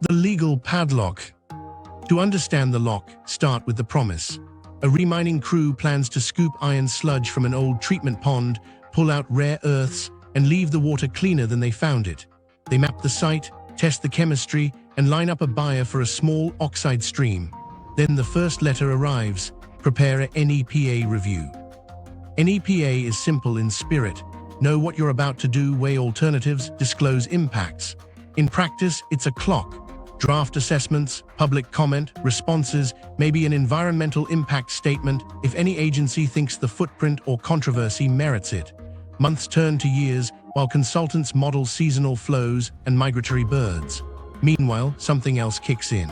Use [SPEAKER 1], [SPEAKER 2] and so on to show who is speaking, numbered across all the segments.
[SPEAKER 1] The legal padlock. To understand the lock, start with the promise. A remining crew plans to scoop iron sludge from an old treatment pond, pull out rare earths, and leave the water cleaner than they found it. They map the site, test the chemistry, and line up a buyer for a small oxide stream. Then the first letter arrives: prepare a NEPA review. NEPA is simple in spirit. Know what you're about to do, weigh alternatives, disclose impacts. In practice, it's a clock. Draft assessments, public comment, responses, maybe an environmental impact statement if any agency thinks the footprint or controversy merits it. Months turn to years while consultants model seasonal flows and migratory birds. Meanwhile, something else kicks in.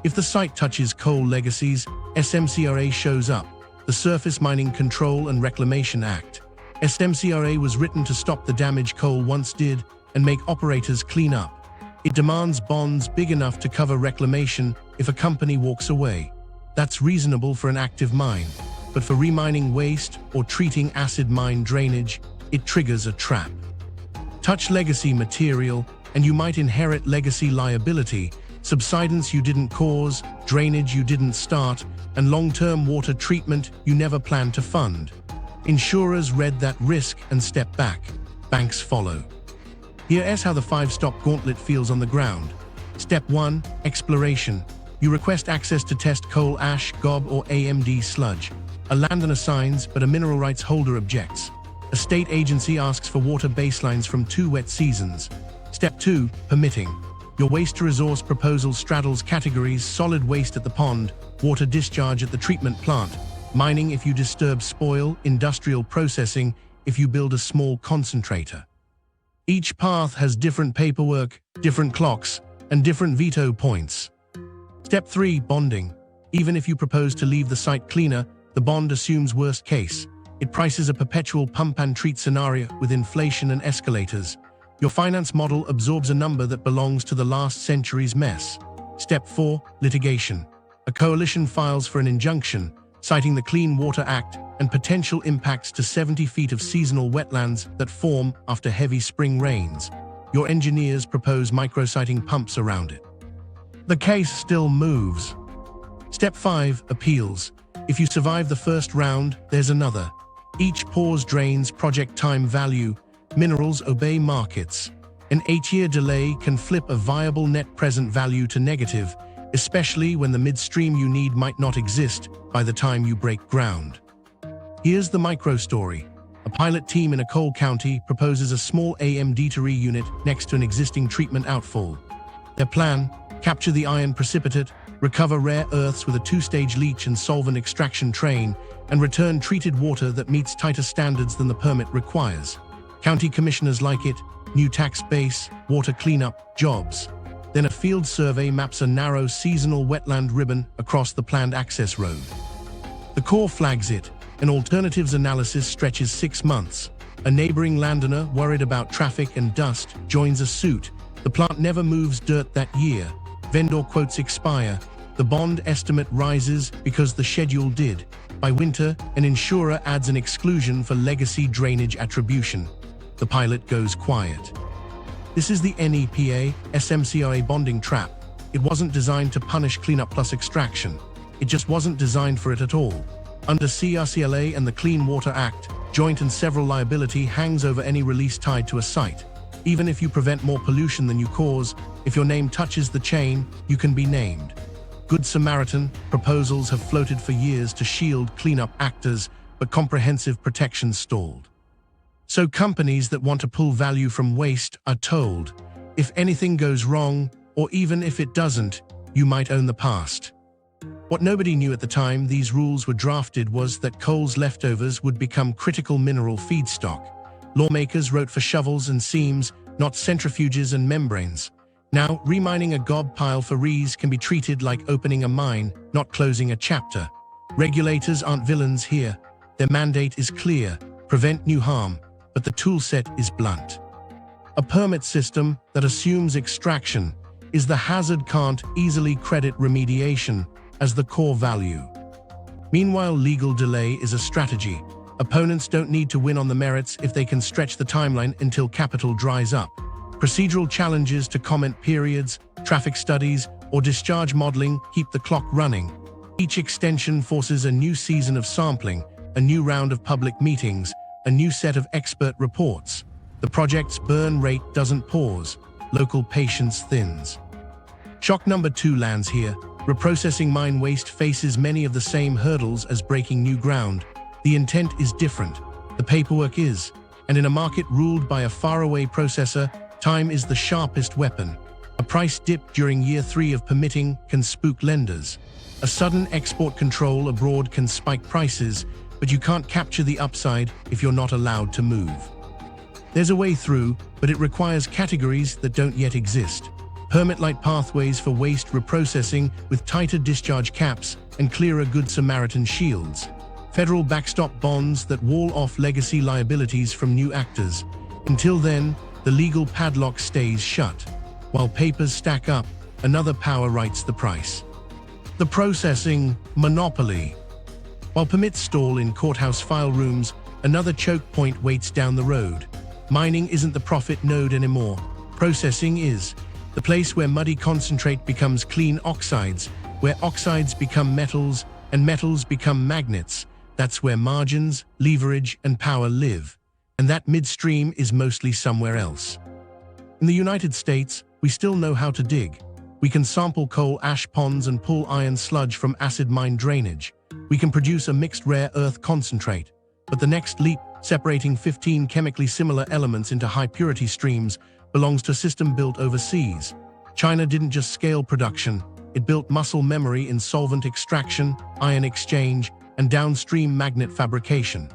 [SPEAKER 1] If the site touches coal legacies, SMCRA shows up, the Surface Mining Control and Reclamation Act. SMCRA was written to stop the damage coal once did and make operators clean up. It demands bonds big enough to cover reclamation if a company walks away. That's reasonable for an active mine, but for remining waste or treating acid mine drainage, it triggers a trap. Touch legacy material, and you might inherit legacy liability, subsidence you didn't cause, drainage you didn't start, and long-term water treatment you never planned to fund. Insurers read that risk and step back. Banks follow. Here's how the 5-stop gauntlet feels on the ground. Step 1. Exploration. You request access to test coal ash, gob, or AMD sludge. A landowner signs, but a mineral rights holder objects. A state agency asks for water baselines from 2 wet seasons. Step 2. Permitting. Your waste-to-resource proposal straddles categories: solid waste at the pond, water discharge at the treatment plant, mining if you disturb spoil, industrial processing if you build a small concentrator. Each path has different paperwork, different clocks, and different veto points. Step 3. Bonding. Even if you propose to leave the site cleaner, the bond assumes worst case. It prices a perpetual pump-and-treat scenario with inflation and escalators. Your finance model absorbs a number that belongs to the last century's mess. Step 4. Litigation. A coalition files for an injunction, citing the Clean Water Act and potential impacts to 70 feet of seasonal wetlands that form after heavy spring rains. Your engineers propose micrositing pumps around it. The case still moves. Step 5. Appeals. If you survive the first round, there's another. Each pause drains project time value. Minerals obey markets. An 8-year delay can flip a viable net present value to negative, especially when the midstream you need might not exist by the time you break ground. Here's the micro story. A pilot team in a coal county proposes a small AMD unit next to an existing treatment outfall. Their plan: capture the iron precipitate, recover rare earths with a 2-stage leach and solvent extraction train, and return treated water that meets tighter standards than the permit requires. County commissioners like it: new tax base, water cleanup, jobs. Then a field survey maps a narrow seasonal wetland ribbon across the planned access road. The Corps flags it. An alternatives analysis stretches 6 months. A neighboring landowner, worried about traffic and dust, joins a suit. The plant never moves dirt that year. Vendor quotes expire. The bond estimate rises because the schedule did. By winter, an insurer adds an exclusion for legacy drainage attribution. The pilot goes quiet. This is the NEPA, SMCRA bonding trap. It wasn't designed to punish cleanup plus extraction. It just wasn't designed for it at all. Under CRCLA and the Clean Water Act, joint and several liability hangs over any release tied to a site. Even if you prevent more pollution than you cause, if your name touches the chain, you can be named. Good Samaritan proposals have floated for years to shield cleanup actors, but comprehensive protection stalled. So companies that want to pull value from waste are told, if anything goes wrong, or even if it doesn't, you might own the past. What nobody knew at the time these rules were drafted was that coal's leftovers would become critical mineral feedstock. Lawmakers wrote for shovels and seams, not centrifuges and membranes. Now, remining a gob pile for rees can be treated like opening a mine, not closing a chapter. Regulators aren't villains here. Their mandate is clear: prevent new harm, but the toolset is blunt. A permit system that assumes extraction is the hazard, can't easily credit remediation as the core value. Meanwhile, legal delay is a strategy. Opponents don't need to win on the merits if they can stretch the timeline until capital dries up. Procedural challenges to comment periods, traffic studies, or discharge modeling keep the clock running. Each extension forces a new season of sampling, a new round of public meetings, a new set of expert reports. The project's burn rate doesn't pause. Local patience thins. Shock number 2 lands here. Reprocessing mine waste faces many of the same hurdles as breaking new ground. The intent is different. The paperwork is. And in a market ruled by a faraway processor, time is the sharpest weapon. A price dip during year 3 of permitting can spook lenders. A sudden export control abroad can spike prices, but you can't capture the upside if you're not allowed to move. There's a way through, but it requires categories that don't yet exist. Permit-light pathways for waste reprocessing with tighter discharge caps and clearer Good Samaritan shields. Federal backstop bonds that wall off legacy liabilities from new actors. Until then, the legal padlock stays shut. While papers stack up, another power writes the price. The processing monopoly. While permits stall in courthouse file rooms, another choke point waits down the road. Mining isn't the profit node anymore. Processing is. The place where muddy concentrate becomes clean oxides, where oxides become metals, and metals become magnets. That's where margins, leverage, and power live. And that midstream is mostly somewhere else. In the United States, we still know how to dig. We can sample coal ash ponds and pull iron sludge from acid mine drainage. We can produce a mixed rare earth concentrate. But the next leap, separating 15 chemically similar elements into high-purity streams, belongs to a system built overseas. China didn't just scale production, it built muscle memory in solvent extraction, ion exchange, and downstream magnet fabrication.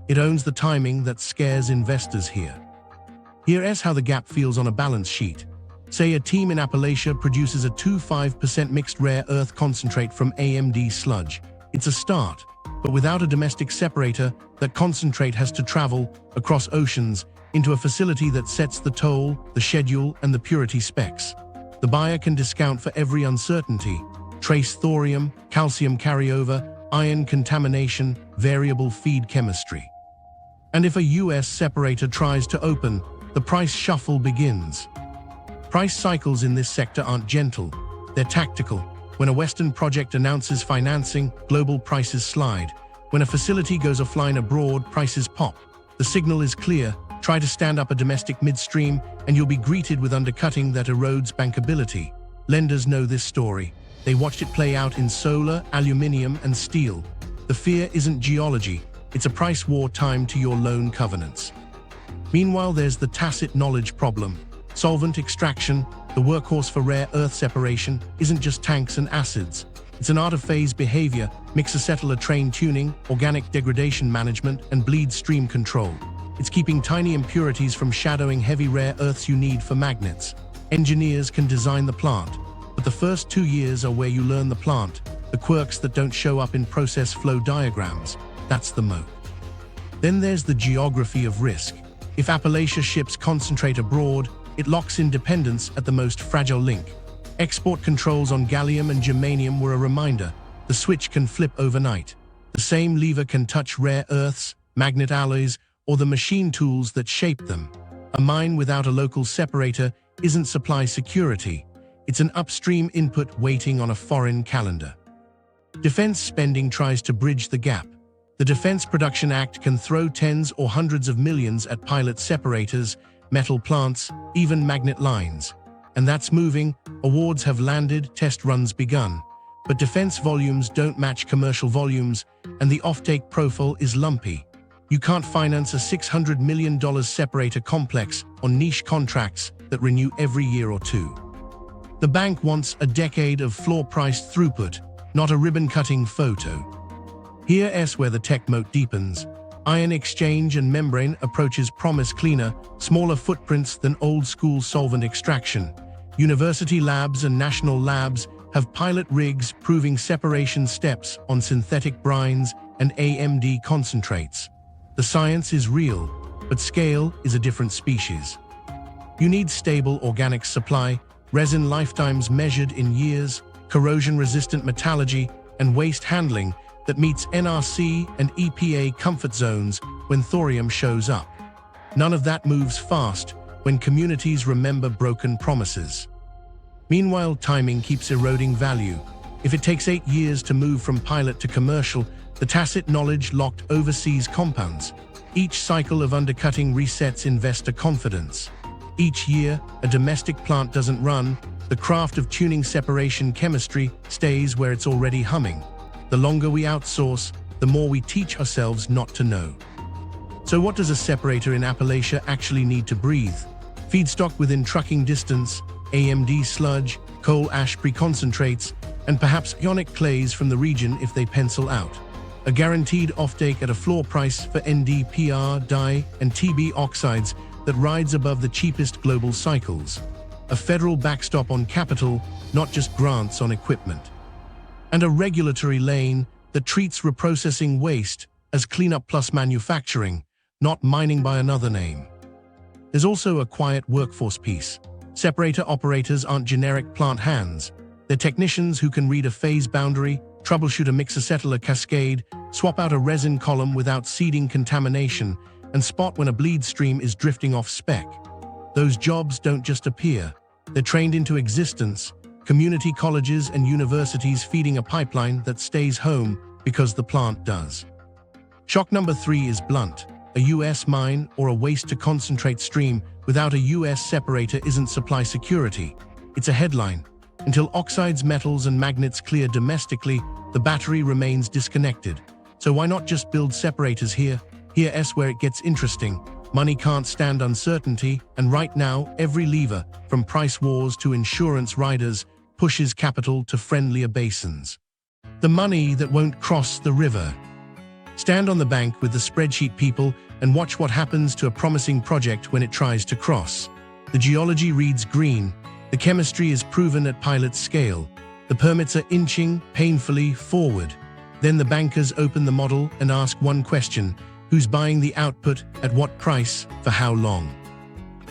[SPEAKER 1] It owns the timing that scares investors here. Here's how the gap feels on a balance sheet. Say a team in Appalachia produces a 2.5% mixed rare earth concentrate from AMD sludge. It's a start, but without a domestic separator, that concentrate has to travel across oceans into a facility that sets the toll, the schedule, and the purity specs. The buyer can discount for every uncertainty: trace thorium, calcium carryover, iron contamination, variable feed chemistry. And if a US separator tries to open, the price shuffle begins. Price cycles in this sector aren't gentle, they're tactical. When a Western project announces financing, global prices slide. When a facility goes offline abroad, prices pop. The signal is clear: try to stand up a domestic midstream, and you'll be greeted with undercutting that erodes bankability. Lenders know this story. They watched it play out in solar, aluminium, and steel. The fear isn't geology, it's a price war timed to your loan covenants. Meanwhile, there's the tacit knowledge problem. Solvent extraction, the workhorse for rare earth separation, isn't just tanks and acids. It's an art of phase behavior, mixer-settler train tuning, organic degradation management, and bleed stream control. It's keeping tiny impurities from shadowing heavy rare earths you need for magnets. Engineers can design the plant, but the first 2 years are where you learn the plant, the quirks that don't show up in process flow diagrams. That's the moat. Then there's the geography of risk. If Appalachia ships concentrate abroad, it locks in dependence at the most fragile link. Export controls on gallium and germanium were a reminder. The switch can flip overnight. The same lever can touch rare earths, magnet alloys, or the machine tools that shape them. A mine without a local separator isn't supply security. It's an upstream input waiting on a foreign calendar. Defense spending tries to bridge the gap. The Defense Production Act can throw tens or hundreds of millions at pilot separators, metal plants, even magnet lines. And that's moving. Awards have landed, test runs begun. But defense volumes don't match commercial volumes, and the offtake profile is lumpy. You can't finance a $600 million separator complex on niche contracts that renew every year or two. The bank wants a decade of floor-priced throughput, not a ribbon-cutting photo. Here's where the tech moat deepens. Ion exchange and membrane approaches promise cleaner, smaller footprints than old-school solvent extraction. University labs and national labs have pilot rigs proving separation steps on synthetic brines and AMD concentrates. The science is real, but scale is a different species. You need stable organic supply, resin lifetimes measured in years, corrosion-resistant metallurgy, and waste handling that meets NRC and EPA comfort zones when thorium shows up. None of that moves fast. when communities remember broken promises. Meanwhile, timing keeps eroding value. If it takes 8 years to move from pilot to commercial, the tacit knowledge locked overseas compounds. Each cycle of undercutting resets investor confidence. Each year, a domestic plant doesn't run, the craft of tuning separation chemistry stays where it's already humming. The longer we outsource, the more we teach ourselves not to know. So what does a separator in Appalachia actually need to breathe? Feedstock within trucking distance, AMD sludge, coal ash pre-concentrates, and perhaps ionic clays from the region if they pencil out. A guaranteed offtake at a floor price for NdPr, dye, and Tb oxides that rides above the cheapest global cycles. A federal backstop on capital, not just grants on equipment. And a regulatory lane that treats reprocessing waste as cleanup plus manufacturing, not mining by another name. There's also a quiet workforce piece. Separator operators aren't generic plant hands. They're technicians who can read a phase boundary, troubleshoot a mix-acetyl cascade, swap out a resin column without seeding contamination, and spot when a bleed stream is drifting off spec. Those jobs don't just appear. They're trained into existence, community colleges and universities feeding a pipeline that stays home because the plant does. Shock number 3 is blunt. A U.S. mine or a waste-to-concentrate stream without a U.S. separator isn't supply security. It's a headline. Until oxides, metals, and magnets clear domestically, the battery remains disconnected. So why not just build separators here? Here's where it gets interesting. Money can't stand uncertainty, and right now, every lever, from price wars to insurance riders, pushes capital to friendlier basins. The money that won't cross the river. Stand on the bank with the spreadsheet people and watch what happens to a promising project when it tries to cross. The geology reads green. The chemistry is proven at pilot scale. The permits are inching painfully forward. Then the bankers open the model and ask one question: who's buying the output, at what price, for how long?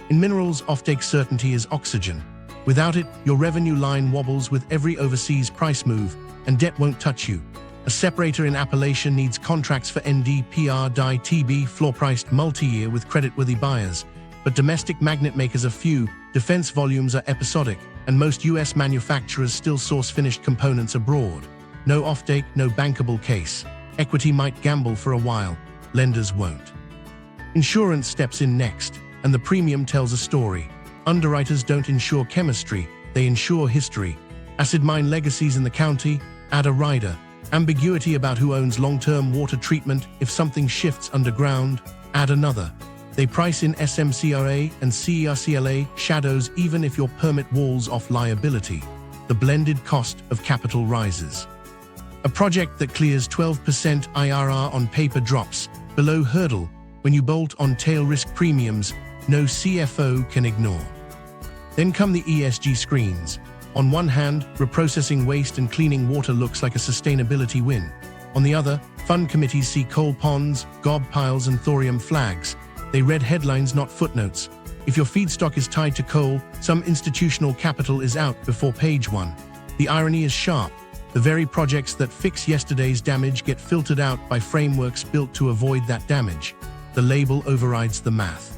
[SPEAKER 1] In minerals, offtake certainty is oxygen. Without it, your revenue line wobbles with every overseas price move, and debt won't touch you. A separator in Appalachia needs contracts for NdPr, dye, Tb, floor-priced multi-year with creditworthy buyers. But domestic magnet makers are few, defense volumes are episodic, and most US manufacturers still source finished components abroad. No offtake, no bankable case. Equity might gamble for a while, lenders won't. Insurance steps in next, and the premium tells a story. Underwriters don't insure chemistry, they insure history. Acid mine legacies in the county, add a rider. Ambiguity about who owns long-term water treatment if something shifts underground, add another. They price in SMCRA and CERCLA shadows even if your permit walls off liability. The blended cost of capital rises. A project that clears 12% IRR on paper drops below hurdle when you bolt on tail risk premiums no CFO can ignore. Then come the ESG screens. On one hand, reprocessing waste and cleaning water looks like a sustainability win. On the other, fund committees see coal ponds, gob piles, and thorium flags. They read headlines, not footnotes. If your feedstock is tied to coal, some institutional capital is out before page 1. The irony is sharp. The very projects that fix yesterday's damage get filtered out by frameworks built to avoid that damage. The label overrides the math.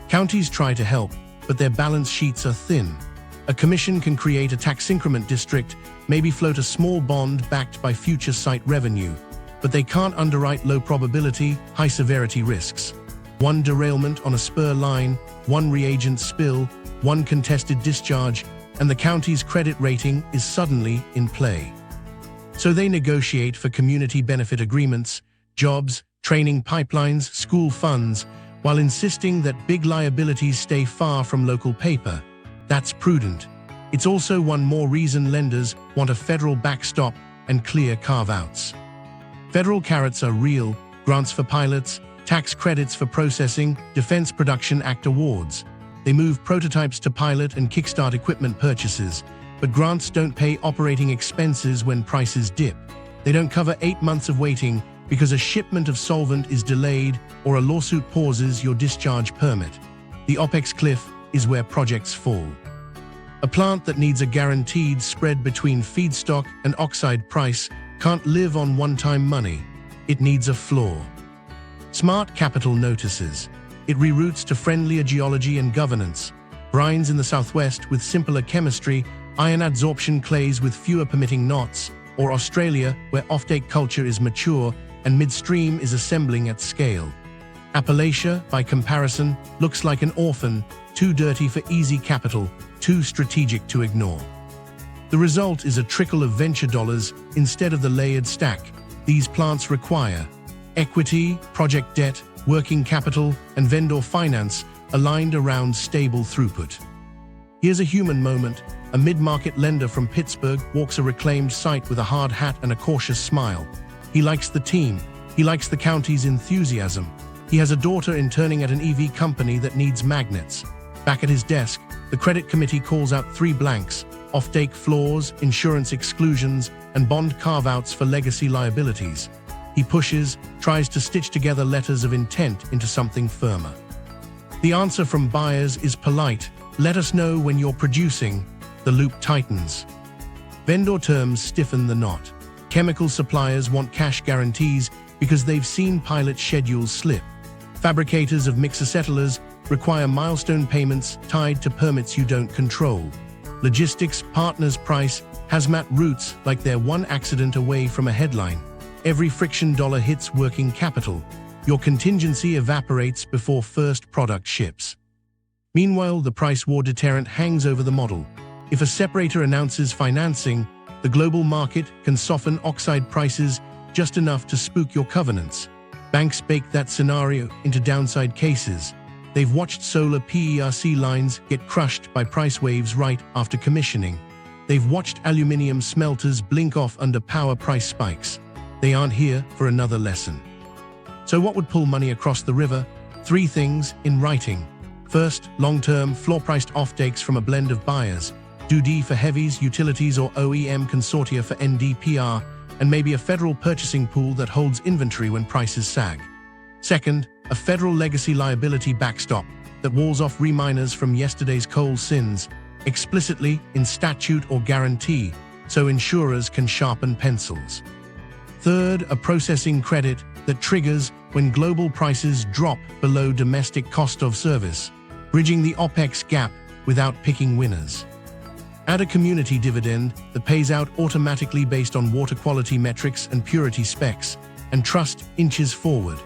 [SPEAKER 1] Counties try to help, but their balance sheets are thin. A commission can create a tax increment district, maybe float a small bond backed by future site revenue, but they can't underwrite low probability, high severity risks. One derailment on a spur line, one reagent spill, one contested discharge, and the county's credit rating is suddenly in play. So they negotiate for community benefit agreements, jobs, training pipelines, school funds, while insisting that big liabilities stay far from local paper. That's prudent. It's also one more reason lenders want a federal backstop and clear carve-outs. Federal carrots are real: grants for pilots, tax credits for processing, Defense Production Act awards. They move prototypes to pilot and kickstart equipment purchases, but grants don't pay operating expenses when prices dip. They don't cover 8 months of waiting because a shipment of solvent is delayed or a lawsuit pauses your discharge permit. The OPEX cliff is where projects fall. A plant that needs a guaranteed spread between feedstock and oxide price can't live on one-time money. It needs a floor. Smart capital notices. It reroutes to friendlier geology and governance. Brines in the southwest with simpler chemistry, iron adsorption clays with fewer permitting knots, or Australia, where offtake culture is mature and midstream is assembling at scale. Appalachia, by comparison, looks like an orphan, too dirty for easy capital, too strategic to ignore. The result is a trickle of venture dollars instead of the layered stack these plants require. Equity, project debt, working capital, and vendor finance aligned around stable throughput. Here's a human moment. A mid-market lender from Pittsburgh walks a reclaimed site with a hard hat and a cautious smile. He likes the team. He likes the county's enthusiasm. He has a daughter interning at an EV company that needs magnets. Back at his desk, the credit committee calls out 3 blanks: offtake flaws, insurance exclusions, and bond carve-outs for legacy liabilities. He pushes, tries to stitch together letters of intent into something firmer. The answer from buyers is polite: let us know when you're producing. The loop tightens. Vendor terms stiffen the knot. Chemical suppliers want cash guarantees because they've seen pilot schedules slip. Fabricators of mixer-settlers require milestone payments tied to permits you don't control. Logistics partners price hazmat routes like they're one accident away from a headline. Every friction dollar hits working capital. Your contingency evaporates before first product ships. Meanwhile, the price war deterrent hangs over the model. If a separator announces financing, the global market can soften oxide prices just enough to spook your covenants. Banks bake that scenario into downside cases. They've watched solar PERC lines get crushed by price waves right after commissioning. They've watched aluminium smelters blink off under power price spikes. They aren't here for another lesson. So what would pull money across the river? 3 things in writing. First, long-term, floor-priced offtakes from a blend of buyers. DoD for heavies, utilities, or OEM consortia for NDPR, and maybe a federal purchasing pool that holds inventory when prices sag. Second, a federal legacy liability backstop that walls off reminers from yesterday's coal sins, explicitly in statute or guarantee, so insurers can sharpen pencils. Third, a processing credit that triggers when global prices drop below domestic cost of service, bridging the OPEX gap without picking winners. Add a community dividend that pays out automatically based on water quality metrics and purity specs, and trust inches forward.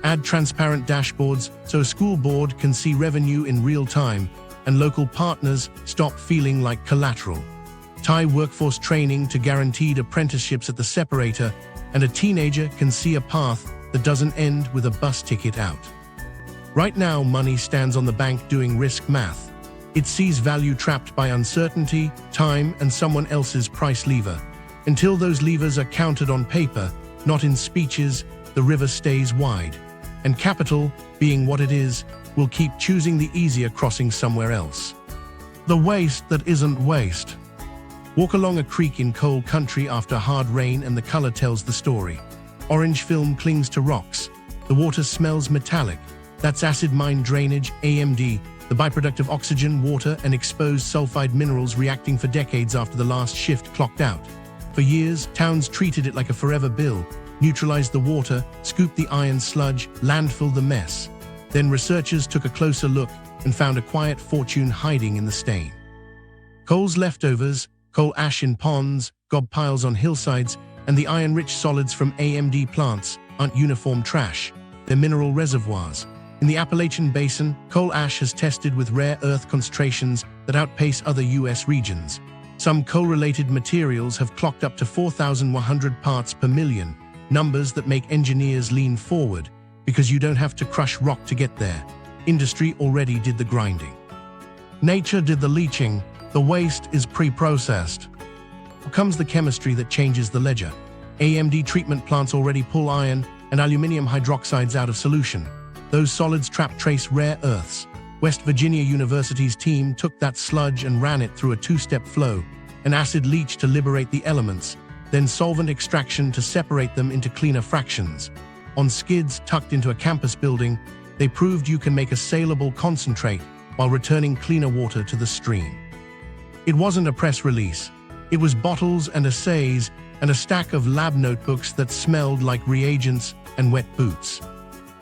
[SPEAKER 1] Add transparent dashboards so a school board can see revenue in real time and local partners stop feeling like collateral. Tie workforce training to guaranteed apprenticeships at the separator, and a teenager can see a path that doesn't end with a bus ticket out. Right now, money stands on the bank doing risk math. It sees value trapped by uncertainty, time, and someone else's price lever. Until those levers are counted on paper, not in speeches, the river stays wide. And capital, being what it is, will keep choosing the easier crossing somewhere else. The waste that isn't waste. Walk along a creek in coal country after hard rain and the color tells the story. Orange film clings to rocks. The water smells metallic. That's acid mine drainage, AMD, the byproduct of oxygen, water, and exposed sulfide minerals reacting for decades after the last shift clocked out. For years, towns treated it like a forever bill, neutralized the water, scooped the iron sludge, landfilled the mess. Then researchers took a closer look and found a quiet fortune hiding in the stain. Coal's leftovers, coal ash in ponds, gob piles on hillsides, and the iron-rich solids from AMD plants aren't uniform trash. They're mineral reservoirs. In the Appalachian Basin, coal ash has tested with rare earth concentrations that outpace other U.S. regions. Some coal-related materials have clocked up to 4,100 parts per million, numbers that make engineers lean forward, because you don't have to crush rock to get there. Industry already did the grinding. Nature did the leaching. The waste is pre-processed. Here comes the chemistry that changes the ledger. AMD treatment plants already pull iron and aluminium hydroxides out of solution. Those solids trap trace rare earths. West Virginia University's team took that sludge and ran it through a 2-step flow, an acid leach to liberate the elements, then solvent extraction to separate them into cleaner fractions. On skids tucked into a campus building, they proved you can make a saleable concentrate while returning cleaner water to the stream. It wasn't a press release. It was bottles and assays and a stack of lab notebooks that smelled like reagents and wet boots.